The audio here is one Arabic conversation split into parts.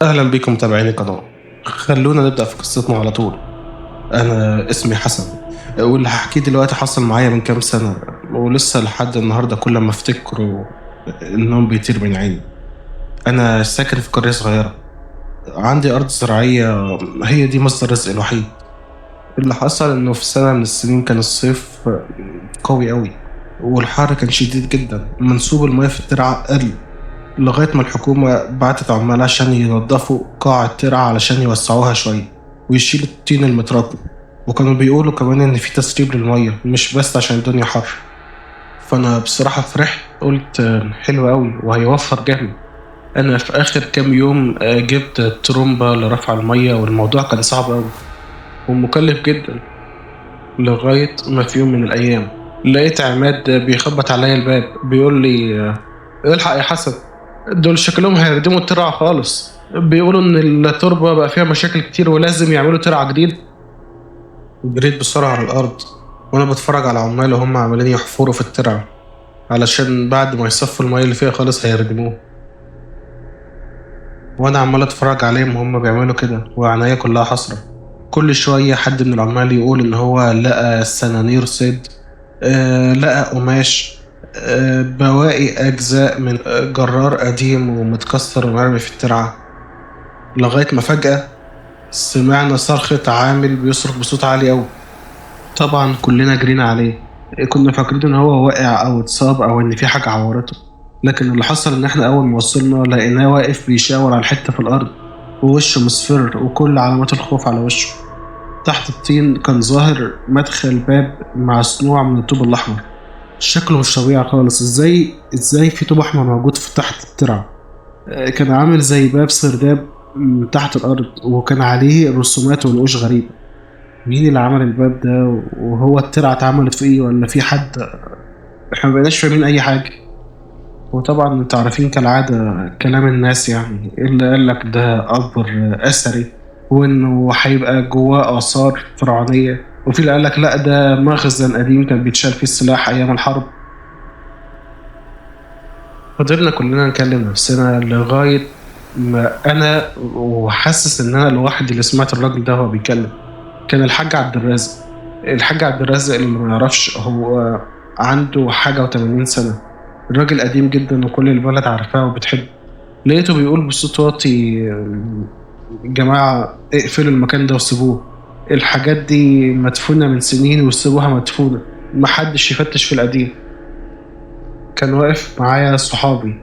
أهلا بكم متابعين القناة. خلونا نبدأ في قصتنا على طول. أنا اسمي حسن، واللي هحكيه دلوقتي حصل معايا من كام سنة، ولسه لحد النهاردة كل ما أفتكره النوم بيطير من عيني. أنا ساكن في قرية صغيرة، عندي أرض زراعية، هي دي مصدر رزقي الوحيد. اللي حصل إنه في سنة من السنين كان الصيف قوي أوي، والحر كان شديد جدا، منسوب المياه في الترعة قل لغاية ما الحكومة بعتت عمال عشان ينضفوا قاع الترعة علشان يوسعوها شوية ويشيلوا الطين المتراكم. وكانوا بيقولوا كمان إن في تسريب للمية، مش بس عشان الدنيا حر. فأنا بصراحة فرحت، قلت حلو أوي وهيوفر جامد. أنا في آخر كام يوم جبت ترومبة لرفع المية، والموضوع كان صعب أوي ومكلف جدا. لغاية ما في يوم من الأيام لقيت عماد بيخبط عليا الباب، بيقول لي الحق يا حسن، دول شكلهم هيردموا الترعة خالص، بيقولوا إن التربة بقى فيها مشاكل كتير ولازم يعملوا ترعة جديد. جريت بسرعة على الأرض وأنا بتفرج على عمال وهم عمالين يحفروا في الترعة علشان بعد ما يصفوا المية اللي فيها خالص هيردموه. وأنا عمال أتفرج عليهم وهم بيعملوا كده وعناية كلها حسرة. كل شوية حد من العمال يقول إن هو لقى سنانير صيد، لقى قماش، بواقي أجزاء من جرار قديم ومتكسر ومرمي في الترعة. لغاية ما فجأة سمعنا صرخة عامل بيصرخ بصوت عالي أوي. طبعا كلنا جرينا عليه، كنا فاكرين إن هو واقع أو اتصاب أو إن في حاجة عورته. لكن اللي حصل إن إحنا أول ما وصلنا لقيناه واقف بيشاور على حتة في الأرض ووشه مصفر وكل علامات الخوف على وشه. تحت الطين كان ظاهر مدخل باب مصنوع من الطوب الأحمر، شكله مش طبيعي خالص. ازاي في طوب احمر موجود في تحت الترعه؟ كان عامل زي باب سرداب من تحت الارض، وكان عليه رسومات ونقوش غريبه. مين اللي عمل الباب ده؟ وهو الترعه اتعملت في ايه ولا في حد؟ احنا مبقناش فاهمين اي حاجه. وطبعا انتوا عارفين كالعاده كلام الناس، يعني اللي قالك ده قبر اثري وانه هيبقى جواه اثار فرعونيه، وفي اللي قالك لا ده مخزن قديم كان بيتشال فيه السلاح ايام الحرب. فضلنا كلنا نكلم نفسنا لغاية ما أنا وحاسس إن أنا لوحدي اللي سمعت الراجل ده وهو بيتكلم. كان الحاج عبد الرازق. الحاج عبد الرازق اللي ما يعرفش، هو عنده حاجة و80 سنة، الراجل قديم جدا وكل البلد عارفاه وبتحبه. لقيته بيقول بصوت واطي جماعة اقفلوا المكان ده وسيبوه، الحاجات دي مدفونة من سنين وسيبوها مدفونة، محدش يفتش في القديم. كان واقف معايا صحابي،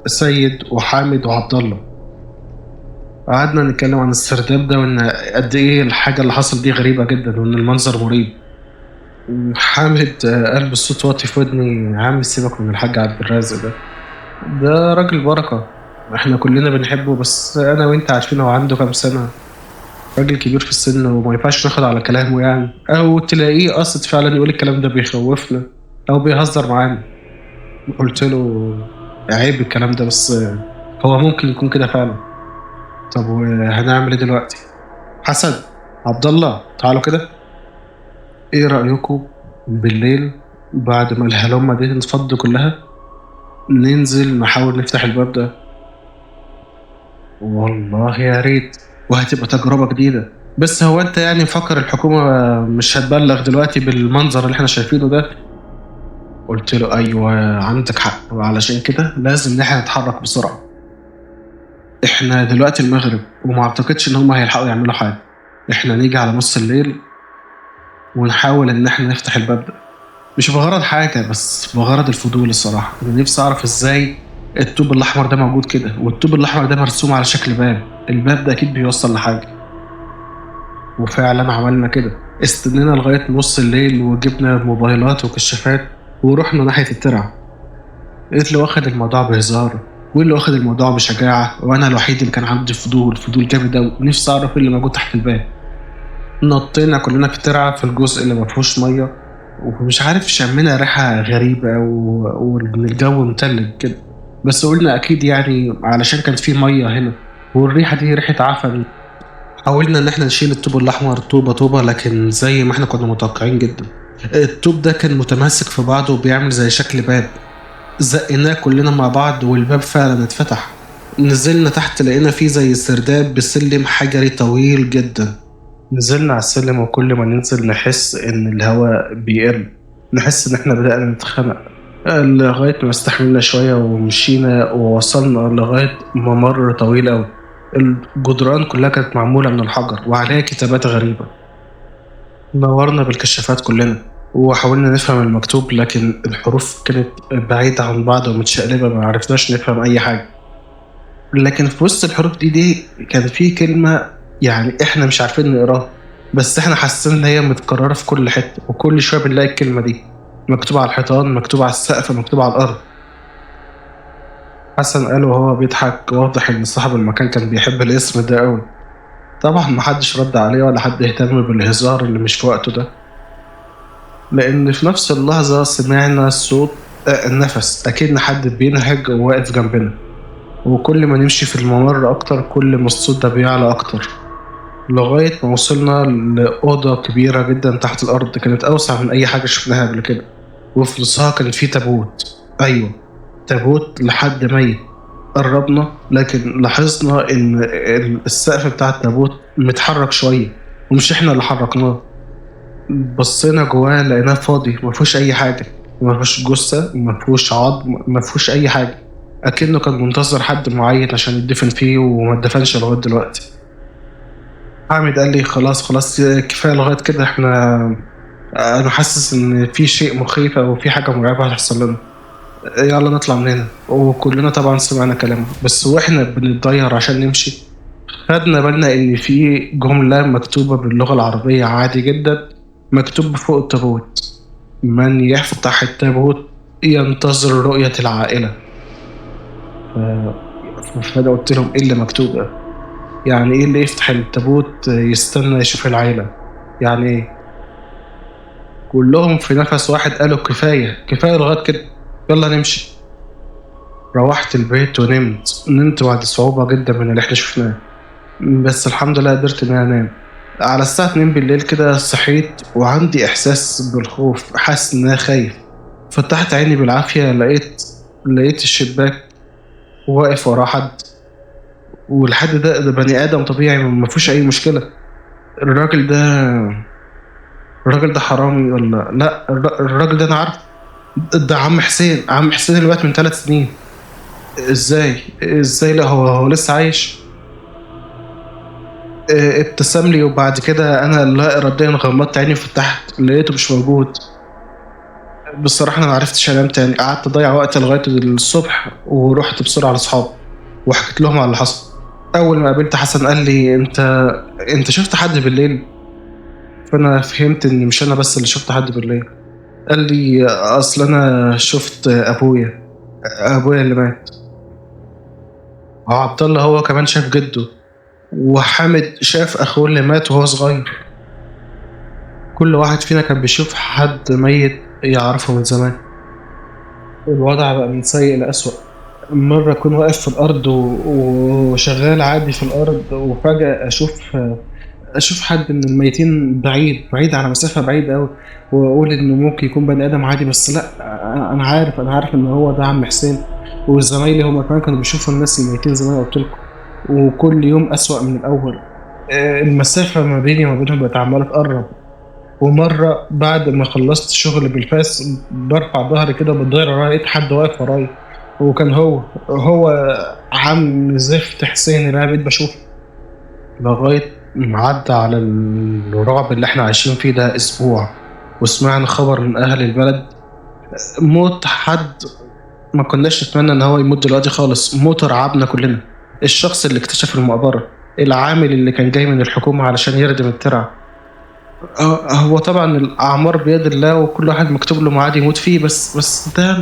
سيد وحامد وعبد الله. قعدنا نتكلم عن السرداب ده وان قد ايه الحاجه اللي حصل دي غريبه جدا وان المنظر مريب. حامد قال بصوت واطي في ودني، يا عم سيبك من الحاج عبد الرازق ده راجل بركه، احنا كلنا بنحبه، بس انا وانت عارفين هو عنده كام سنه، راجل كبير في السن وما ينفعش ناخد على كلامه يعني، او تلاقيه قصد فعلا يقول الكلام ده بيخوفنا او بيهزر معانا. قلت له عيب الكلام ده، بس هو ممكن يكون كده فعلا. طب وهنعمل ايه دلوقتي؟ حسن، عبد الله، تعالوا كده، ايه رأيكم بالليل بعد ما الهلمة دي تتفض كلها ننزل نحاول نفتح الباب ده؟ والله يا ريت، وهتبقى تجربة جديدة. بس هو انت يعني مفكر الحكومة مش هتبلغ دلوقتي بالمنظر اللي احنا شايفينه ده؟ قلت له ايوه عندك حق، وعلشان كده لازم ان احنا نتحرك بسرعة. احنا دلوقتي المغرب وما اعتقدش ان هم هيلحقوا يعملوا حاجة. احنا نيجي على نص الليل ونحاول ان احنا نفتح الباب ده، مش بغرض حاجة بس بغرض الفضول. الصراحة انا نفسي اعرف ازاي الطوب الاحمر ده موجود كده، والطوب الاحمر ده مرسوم على شكل باب، الباب ده اكيد بيوصل لحاجة. وفعلا عملنا كده، استنينا لغاية نص الليل وجبنا موبايلات وكشافات ورحنا ناحية الترعة. اللي واخد الموضوع بهزار واللي واخد الموضوع بشجاعة، وانا الوحيد اللي كان عندي فضول جامد اوي، نفسي اعرف ايه اللي موجود تحت الباب. نطينا كلنا في الترعة في الجزء اللي مفهوش مية، ومش عارف شمينا ريحة غريبة وإن الجو متلج كده، بس قلنا أكيد يعني علشان كانت في مية هنا، والريحة دي ريحة عفن. حاولنا إن احنا نشيل الطوب الأحمر طوبة طوبة، لكن زي ما احنا كنا متوقعين جدا الطوب ده كان متماسك في بعضه وبيعمل زي شكل باب. زقناه كلنا مع بعض والباب فعلا اتفتح، نزلنا تحت لقينا فيه زي سرداب بسلم حجري طويل جدا. نزلنا على السلم وكل ما ننزل نحس إن الهواء بيقل، نحس إن إحنا بدأنا نتخنق، لغاية ما استحملنا شوية ومشينا ووصلنا لغاية ممر طويل أوي. الجدران كلها كانت معمولة من الحجر وعليها كتابات غريبة. دورنا بالكشافات كلنا وحاولنا نفهم المكتوب، لكن الحروف كانت بعيدة عن بعض ومتشقلبة، ما عرفناش نفهم أي حاجة. لكن في وسط الحروف دي كان في كلمة، يعني إحنا مش عارفين نقراها، بس إحنا حاسين إن هي متكررة في كل حتة، وكل شوية بنلاقي الكلمة دي مكتوبة على الحيطان، مكتوبة على السقف، مكتوبة على الأرض. حسن قال وهو بيضحك، واضح إن صاحب المكان كان بيحب الاسم ده أوي. طبعا محدش رد عليه ولا حد اهتم بالهزار اللي مش في وقته ده، لأن في نفس اللحظة سمعنا صوت نفس، أكن حد بينهج وواقف جنبنا. وكل ما نمشي في الممر أكتر كل ما الصوت ده بيعلى أكتر، لغاية ما وصلنا لأوضة كبيرة جدا تحت الأرض، كانت أوسع من أي حاجة شفناها قبل كده. وفي نصها كان في تابوت، أيوة، تابوت لحد ميت. قربنا لكن لاحظنا إن السقف بتاع التابوت متحرك شوية، ومش إحنا اللي حركناه. بصينا جواه لقيناه فاضي، مفيهوش أي حاجة، مفيهوش جثة، مفيهوش عظم، مفيهوش أي حاجة. أكنه كان منتظر حد معين عشان يدفن فيه وما اتدفنش لغاية دلوقتي. حامد قال لي خلاص خلاص كفاية لغاية كده، احنا أنا حاسس إن في شيء مخيف أو في حاجة مرعبة هتحصل لنا، يلا نطلع من هنا. وكلنا طبعا سمعنا كلامه، بس واحنا بنتضير عشان نمشي خدنا بالنا إن في جملة مكتوبة باللغة العربية عادي جدا، مكتوب فوق التابوت: من يفتح التابوت ينتظر رؤية العائلة. فأنا قلت لهم إيه اللي مكتوب ده؟ يعني إيه اللي يفتح التابوت يستنى يشوف العائلة؟ يعني إيه؟ كلهم في نفس واحد قالوا كفاية كفاية لغاية كده، يلا نمشي. روحت البيت نمت بعد صعوبة جدا من اللي احنا شفناه، بس الحمد لله قدرت إن أنا أنام. على الساعة 2 بالليل كده صحيت وعندي إحساس بالخوف، حاسس إن أنا خايف. فتحت عيني بالعافية لقيت الشباك واقف وراه حد، والحد ده بني آدم طبيعي ما فيهوش أي مشكلة. الراجل ده الراجل ده حرامي ولا لأ؟ الراجل ده أنا عارف، ده عم حسين اللي مات من 3 سنين. إزاي؟ لأ، هو لسه عايش. ابتسم لي وبعد كده أنا لا إراديا غمضت عيني وفتحت لقيته مش موجود. بصراحة أنا معرفتش أنام تاني، قعدت أضيع وقت لغاية الصبح ورحت بسرعة لأصحابي وحكيت لهم على اللي حصل. أول ما قابلت حسن قال لي أنت شفت حد بالليل؟ فأنا فهمت إن مش أنا بس اللي شفت حد بالليل. قال لي أصل أنا شفت أبويا اللي مات، وعبد الله هو كمان شاف جده، وحامد شاف أخوه اللي مات وهو صغير. كل واحد فينا كان بيشوف حد ميت يعرفه من زمان. الوضع بقى من سيء لأسوأ. مرة أكون واقف في الأرض وشغال عادي في الأرض، وفجأة أشوف حد من الميتين بعيد على مسافة بعيدة أوي، وأقول إنه ممكن يكون بني آدم عادي، بس لأ، أنا عارف إن هو ده عم حسين. وزمايلي هما كمان كانوا بيشوفوا الناس الميتين زي ما أنا قلت لكم، وكل يوم أسوأ من الأول. المسافة ما بيني وما بينهم بقت عمالة تقرب. ومرة بعد ما خلصت شغل بالفاس برفع ظهري كده وبتضايق ورايا، لقيت حد واقف ورايا، وكان هو عم زفت حسين اللي أنا بقيت بشوفه. لغاية ما عدى على الرعب اللي احنا عايشين فيه ده أسبوع، وسمعنا خبر من أهل البلد: موت حد ما كناش نتمنى إن هو يموت دلوقتي خالص، موت رعبنا كلنا. الشخص اللي اكتشف المقبرة، العامل اللي كان جاي من الحكومة علشان يردم الترع. هو طبعا الأعمار بيد الله وكل واحد مكتوب له ميعاد يموت فيه، بس ده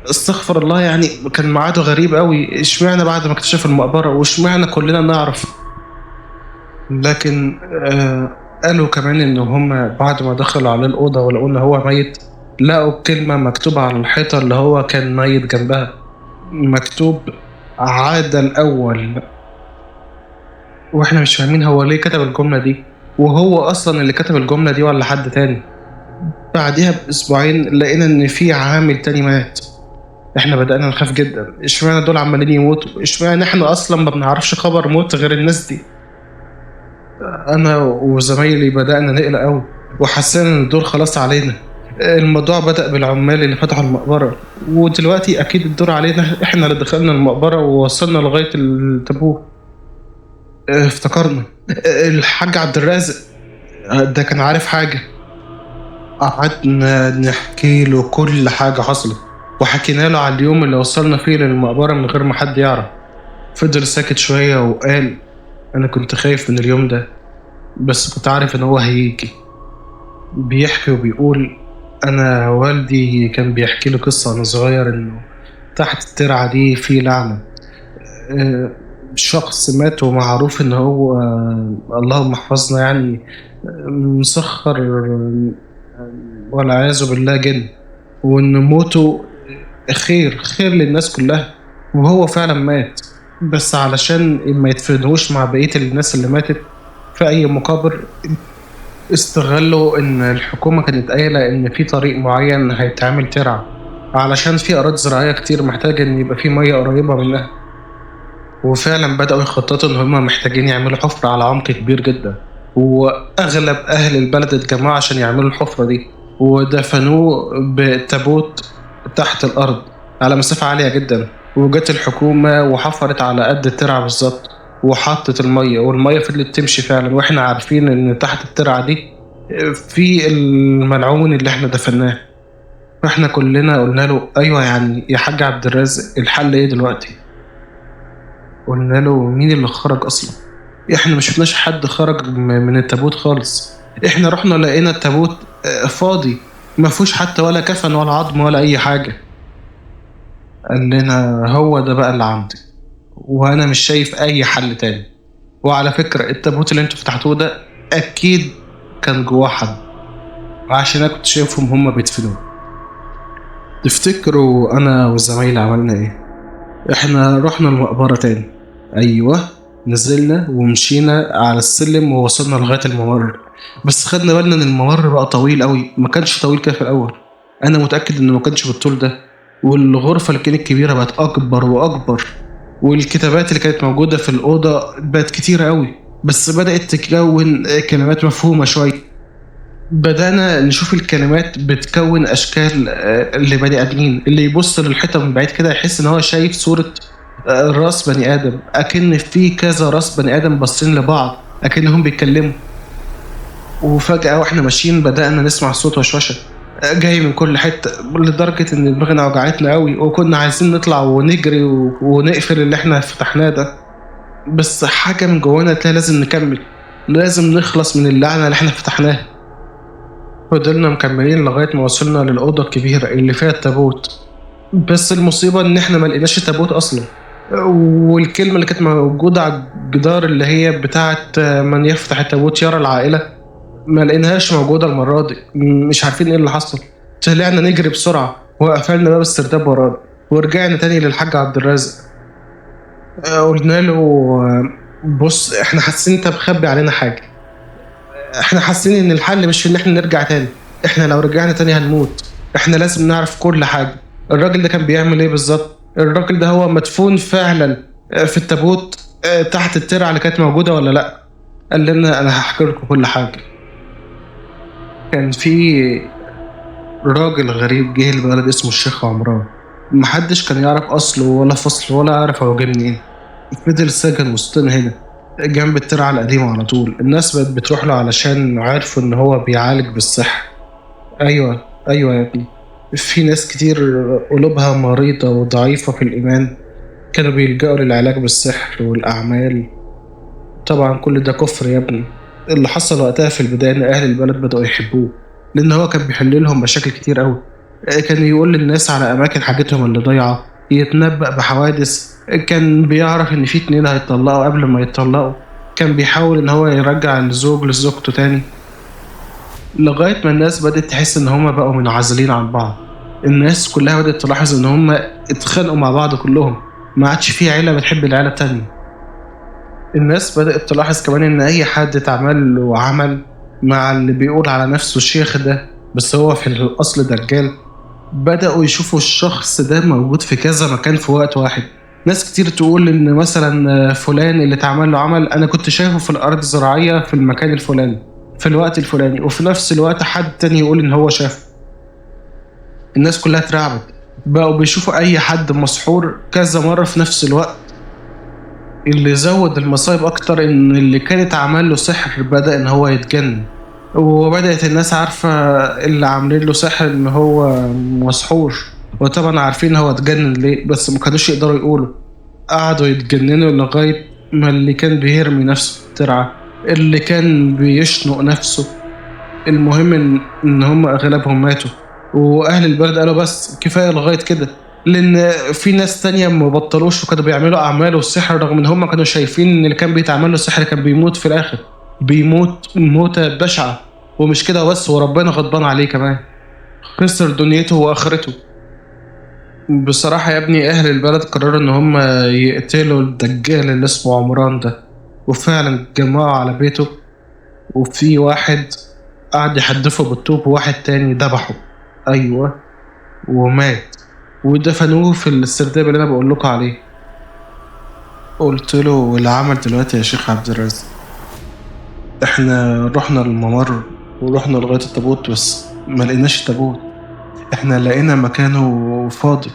استغفر الله، يعني كان ميعاده غريب قوي. اشمعنى بعد ما اكتشف المقبرة، واشمعنى كلنا نعرف؟ لكن قالوا كمان ان هم بعد ما دخلوا على الأوضة ولقوا ان هو ميت، لقوا كلمة مكتوبة على الحيطة اللي هو كان ميت جنبها، مكتوب: عاد الأول. واحنا مش فاهمين هو ليه كتب الجملة دي، وهو أصلا اللي كتب الجملة دي ولا حد تاني. بعديها بأسبوعين لقينا إن في عامل تاني مات، إحنا بدأنا نخاف جدًا، اشمعنى دول عمّالين يموتوا، اشمعنى إحنا أصلًا ما بنعرفش خبر موت غير الناس دي. أنا وزمايلي بدأنا نقلق أوي، وحسينا إن الدور خلاص علينا. الموضوع بدأ بالعمال اللي فتحوا المقبرة، ودلوقتي أكيد الدور علينا إحنا اللي دخلنا المقبرة ووصلنا لغاية التابوت. افتكرنا الحاج عبد الرازق ده كان عارف حاجة. قعدنا نحكي له كل حاجة حصلت، وحكينا له على اليوم اللي وصلنا فيه للمقبرة من غير ما حد يعرف. فضل ساكت شوية وقال: أنا كنت خايف من اليوم ده، بس كنت عارف إن هو هيجي. بيحكي وبيقول: أنا والدي كان بيحكي لي قصة وأنا صغير، إنه تحت الترعة دي في لعنة. آه، شخص مات ومعروف إن هو اللهم احفظنا يعني مسخر، والعياذ بالله جن، وإن موته خير للناس كلها. وهو فعلا مات، بس علشان ما يدفنوش مع بقية الناس اللي ماتت في أي مقابر، استغلوا إن الحكومة كانت قايلة إن في طريق معين هيتعمل ترعة، علشان في أراضي زراعية كتير محتاجة إن يبقى في مية قريبة منها. وفعلا بدأوا يخططوا إن هما محتاجين يعملوا حفرة على عمق كبير جدا، وأغلب أهل البلد اتجمعوا عشان يعملوا الحفرة دي، ودفنوه بتابوت تحت الأرض على مسافة عالية جدا. وجت الحكومة وحفرت على قد الترعة بالظبط، وحطت المية، والمية فضلت تمشي فعلا، واحنا عارفين ان تحت الترعة دي في الملعون اللي احنا دفناه. فاحنا كلنا قلنا له: ايوه يعني يا حاج عبد الرازق، الحل ايه دلوقتي؟ قلنا له: مين اللي خرج اصلا؟ احنا ما شفناش حد خرج من التابوت خالص. احنا رحنا لقينا التابوت فاضي، ما فيهوش حتى ولا كفن ولا عظم ولا اي حاجة. قال لنا: هو ده بقى اللي عندي، وانا مش شايف اي حل تاني. وعلى فكرة التابوت اللي انتوا فتحتوه ده اكيد كان جواه حد، عشان انا كنت شايفهم هما بيدفنوه. تفتكروا انا وزمايلي عملنا ايه؟ احنا رحنا المقبرة تاني. ايوه، نزلنا ومشينا على السلم ووصلنا لغاية الممر، بس خدنا بالنا ان الممر بقى طويل قوي، ما كانش طويل كده في الاول. انا متأكد انه ما كانش بالطول ده. والغرفة اللي كانت كبيرة بقت اكبر واكبر، والكتابات اللي كانت موجودة في الأوضة بقت كتيرة قوي، بس بدأت تكون كلمات مفهومة شوية. بدأنا نشوف الكلمات بتكون أشكال لبني آدمين. اللي يبص للحيطة من بعيد كده يحس إن هو شايف صورة راس بني آدم، أكن في كذا راس بني آدم باصين لبعض أكنهم بيتكلموا. وفجأة واحنا ماشيين بدأنا نسمع صوت وشوشة جاي من كل حتة، لدرجة إن دماغنا وجعتنا قوي، وكنا عايزين نطلع ونجري ونقفل اللي احنا فتحناه ده. بس حاجة من جوانا تلاقي لازم نكمل، لازم نخلص من اللعنة اللي احنا فتحناها. فضلنا مكملين لغاية ما وصلنا للأوضة الكبيرة اللي فيها التابوت. بس المصيبة إن إحنا ما لقيناش التابوت أصلا. والكلمة اللي كانت موجودة على الجدار اللي هي بتاعت من يفتح التابوت يرى العائلة، ما لقيناهاش موجودة المرة دي. مش عارفين إيه اللي حصل. طلعنا نجري بسرعة وقفلنا باب السرداب ورانا، ورجعنا تاني للحاج عبد الرازق. قلنا له: بص، إحنا حاسين أنت مخبي علينا حاجة. احنا حاسين ان الحل مش في ان احنا نرجع تاني، احنا لو رجعنا تاني هنموت. احنا لازم نعرف كل حاجة. الراجل ده كان بيعمل ايه بالظبط؟ الراجل ده هو مدفون فعلا في التابوت تحت الترعة اللي كانت موجودة ولا لا؟ قال لنا: انا هحكي لكم كل حاجة. كان في راجل غريب جه البلد اسمه الشيخ عمران، محدش كان يعرف اصله ولا فصله ولا يعرف هو جه منين. فضل سجن وسطنا هنا جنب الترعة القديمة على طول. الناس بقت بتروح له علشان عارفوا إن هو بيعالج بالسحر. أيوة أيوة يا ابني، في ناس كتير قلوبها مريضة وضعيفة في الإيمان كانوا بيلجأوا للعلاج بالسحر والأعمال. طبعا كل ده كفر يا ابني. اللي حصل وقتها في البداية إن أهل البلد بدأوا يحبوه، لأن هو كان بيحل لهم مشاكل كتير أوي. كان يقول للناس على أماكن حاجتهم اللي ضايعة، يتنبأ بحوادث، كان بيعرف إن في اتنين هيتطلقوا قبل ما يتطلقوا، كان بيحاول إن هو يرجع الزوج لزوجته تاني. لغاية ما الناس بدأت تحس إن هما بقوا منعزلين عن بعض. الناس كلها بدأت تلاحظ إن هما اتخانقوا مع بعض كلهم، ما عادش في عيلة بتحب العيلة التانية. الناس بدأت تلاحظ كمان إن أي حد اتعمل له عمل مع اللي بيقول على نفسه الشيخ ده، بس هو في الأصل دجال، بدأوا يشوفوا الشخص ده موجود في كذا مكان في وقت واحد. ناس كتير تقول إن مثلا فلان اللي اتعمل له عمل أنا كنت شايفه في الأرض الزراعية في المكان الفلاني في الوقت الفلاني، وفي نفس الوقت حد تاني يقول إن هو شافه. الناس كلها اترعبت، بقوا بيشوفوا أي حد مسحور كذا مرة في نفس الوقت. اللي زود المصايب أكتر إن اللي كانت عمل له سحر بدأ إن هو يتجنن، وبدأت الناس عارفة اللي عاملين له سحر إن هو مسحور، وطبعا عارفين هو اتجنن ليه بس ما كانوش يقدروا يقولوا. قعدوا يتجننوا لغاية ما اللي كان بيرمي نفسه في الترعة، اللي كان بيشنق نفسه. المهم إن هم أغلبهم ماتوا، وأهل البلد قالوا بس كفاية لغاية كده، لأن في ناس تانية ما بطلوش وكانوا بيعملوا أعمال والسحر رغم إن هم كانوا شايفين إن اللي كان بيتعمل له سحر كان بيموت في الآخر، بيموت موتة بشعة. ومش كده بس، وربنا غضبان عليه كمان، خسر دنيته وآخرته. بصراحة يا ابني أهل البلد قرروا إن هم يقتلوا الدجال اللي اسمه عمران ده، وفعلا اتجمعوا على بيته، وفي واحد قعد يحدفه بالطوب وواحد تاني ذبحه. أيوه، ومات، ودفنوه في السرداب اللي أنا بقول لكم عليه. قلت له واللي عمل دلوقتي يا شيخ عبد الرازق؟ احنا رحنا الممر ورحنا لغاية التابوت بس ما لقيناش التابوت، احنا لقينا مكانه فاضي.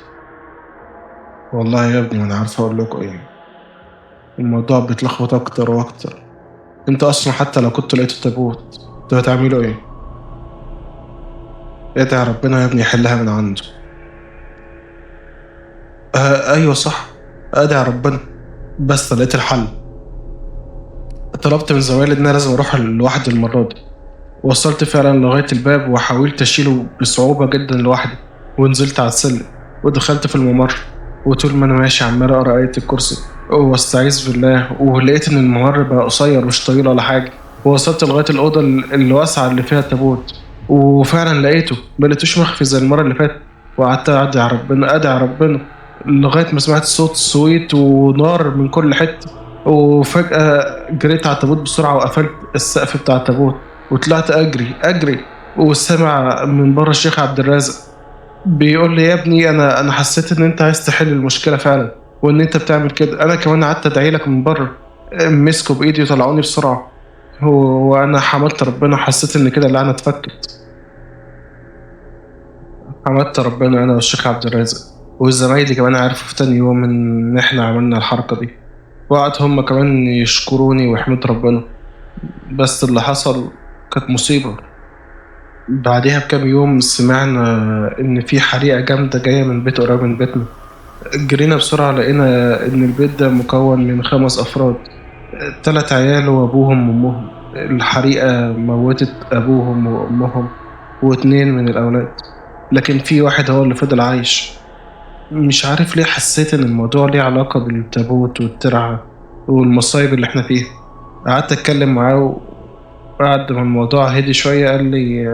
والله يا ابني ما انا عارف اقول لكم ايه، الموضوع بيتلخبط اكتر واكتر. انت اصلا حتى لو كنت لقيت التابوت انتوا هتعملوا ايه؟ ادعي ربنا يا ابني يحلها من عنده. ايوه صح، ادعي ربنا. بس لقيت الحل، طلبت من زمايلي ان انا لازم اروح لوحدي المره دي. وصلت فعلا لغايه الباب وحاولت اشيله بصعوبه جدا لوحدي، ونزلت على السلم ودخلت في الممر. وطول ما انا ماشي عمال اقرا ايه الكرسي واستعيذ بالله، ولقيت ان الممر بقى قصير مش طويل ولا حاجه. ووصلت لغايه الاوضه الواسعه اللي فيها التابوت، وفعلا لقيته، ما لقيتوش مخفي زي المره اللي فاتت. وقعدت ادعي ربنا ادعي ربنا لغايه ما سمعت صوت صويت ونار من كل حته. وفجاه جريت على التابوت بسرعه وقفلت السقف بتاع التابوت، وطلعت اجري اجري. وسمع من بره الشيخ عبد الرازق بيقول لي يا ابني انا حسيت ان انت عايز تحل المشكله فعلا، وان انت بتعمل كده. انا كمان قعدت ادعي لك من بره، مسكوا بايدي وطلعوني بسرعه. وانا حمدت ربنا، حسيت ان كده اللعنه اتفكت. حمدت ربنا انا والشيخ عبد الرازق، وزمايلي كمان عرفوا في تاني يوم ان احنا عملنا الحركه دي، وقعد هم كمان يشكروني ويحمدوا ربنا. بس اللي حصل كانت مصيبه. بعدها بكام يوم سمعنا إن في حريقة جامدة جاية من بيت قريب من بيتنا. جرينا بسرعة لقينا إن البيت ده مكون من 5 أفراد، 3 عيال وأبوهم وأمهم. الحريقة موتت أبوهم وأمهم و2 من الأولاد، لكن في واحد هو اللي فضل عايش. مش عارف ليه حسيت إن الموضوع ليه علاقة بالتابوت والترعة والمصايب اللي احنا فيها. قعدت أتكلم معاه، وبعد ما الموضوع هدي شوية قال لي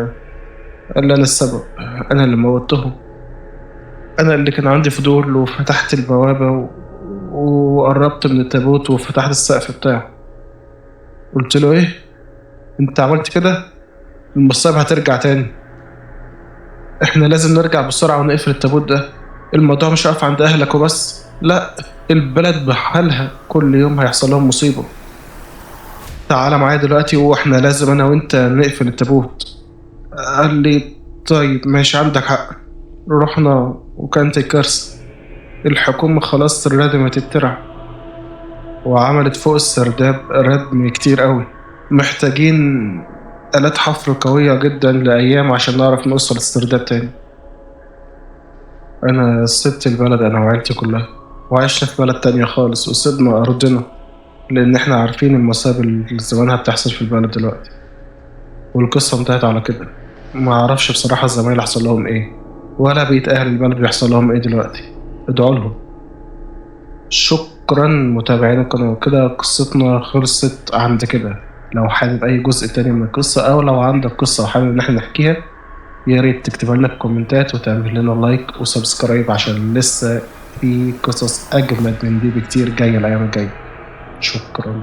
أنا السبب، أنا اللي موتهم. أنا اللي كان عندي فضول وفتحت البوابة وقربت من التابوت وفتحت السقف بتاعه. قلت له إيه؟ أنت عملت كده؟ المصايب هترجع تاني، إحنا لازم نرجع بسرعة ونقفل التابوت ده. الموضوع مش واقف عند أهلك وبس، لأ، البلد بحالها كل يوم هيحصل لهم مصيبة. تعالى معايا دلوقتي وإحنا لازم أنا وأنت نقفل التابوت. قال لي طيب ماشي عندك حق. رحنا وكانت الكارثة، الحكومة خلاص ردمت الترع وعملت فوق السرداب ردم كتير قوي. محتاجين آلات حفر قوية جدا لأيام عشان نعرف نوصل السرداب تاني. أنا سبت البلد أنا وعيلتي كلها، وعشنا في بلد تانية خالص، وسيبنا أرضنا لأن إحنا عارفين المصايب اللي زمانها بتحصل في البلد دلوقتي. والقصة انتهت على كده. ما أعرفش بصراحة الزمايل حصل لهم إيه، ولا بقية أهل البلد بيحصل لهم إيه دلوقتي. ادعوا لهم. شكرا متابعين القناة، كده قصتنا خلصت عند كده. لو حابب أي جزء تاني من القصة، أو لو عندك قصة وحابب إن احنا نحكيها، يا ريت تكتبها لنا في الكومنتات وتعمل لنا لايك وسبسكرايب، عشان لسه في قصص أجمد من دي بكتير جاية الأيام الجاية. شكرا.